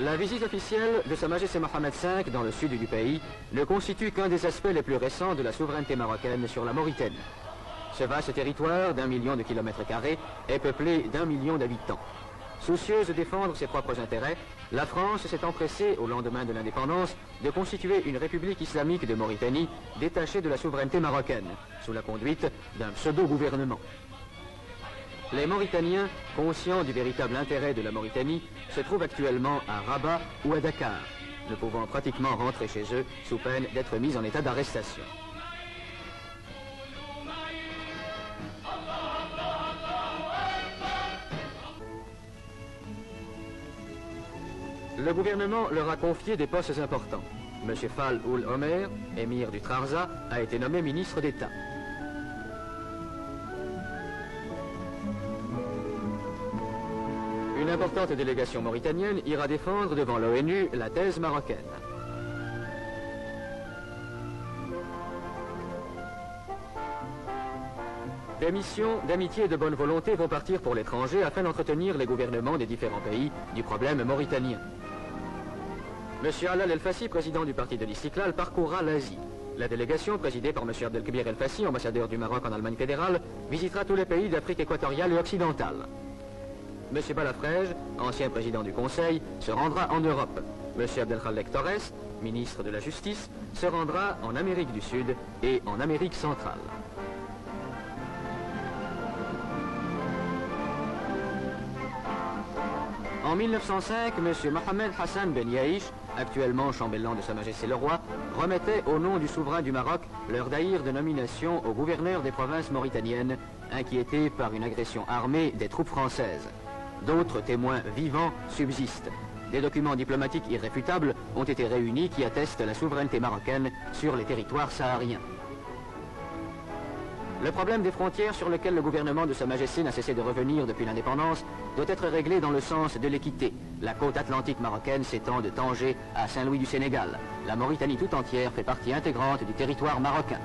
La visite officielle de Sa Majesté Mohamed V dans le sud du pays ne constitue qu'un des aspects les plus récents de la souveraineté marocaine sur la Mauritanie. Ce vaste territoire d'1 million de kilomètres carrés est peuplé d'1 million d'habitants. Soucieuse de défendre ses propres intérêts, la France s'est empressée, au lendemain de l'indépendance, de constituer une république islamique de Mauritanie détachée de la souveraineté marocaine, sous la conduite d'un pseudo-gouvernement. Les Mauritaniens, conscients du véritable intérêt de la Mauritanie, se trouvent actuellement à Rabat ou à Dakar, ne pouvant pratiquement rentrer chez eux sous peine d'être mis en état d'arrestation. Le gouvernement leur a confié des postes importants. M. Fall Oul Omer, émir du Trarza, a été nommé ministre d'État. Une importante délégation mauritanienne ira défendre devant l'ONU la thèse marocaine. Des missions d'amitié et de bonne volonté vont partir pour l'étranger afin d'entretenir les gouvernements des différents pays du problème mauritanien. M. Alal El-Fassi, président du parti de l'Istiklal, parcourra l'Asie. La délégation, présidée par M. Abdelkbir El-Fassi, ambassadeur du Maroc en Allemagne fédérale, visitera tous les pays d'Afrique équatoriale et occidentale. M. Balafrège, ancien président du Conseil, se rendra en Europe. M. Abdelkhalek Torres, ministre de la Justice, se rendra en Amérique du Sud et en Amérique centrale. En 1905, M. Mohamed Hassan Ben Yaïch, actuellement chambellan de Sa Majesté le Roi, remettait au nom du souverain du Maroc leur daïr de nomination au gouverneur des provinces mauritaniennes, inquiétés par une agression armée des troupes françaises. D'autres témoins vivants subsistent. Des documents diplomatiques irréfutables ont été réunis qui attestent la souveraineté marocaine sur les territoires sahariens. Le problème des frontières sur lequel le gouvernement de Sa Majesté n'a cessé de revenir depuis l'indépendance doit être réglé dans le sens de l'équité. La côte atlantique marocaine s'étend de Tanger à Saint-Louis du Sénégal. La Mauritanie tout entière fait partie intégrante du territoire marocain.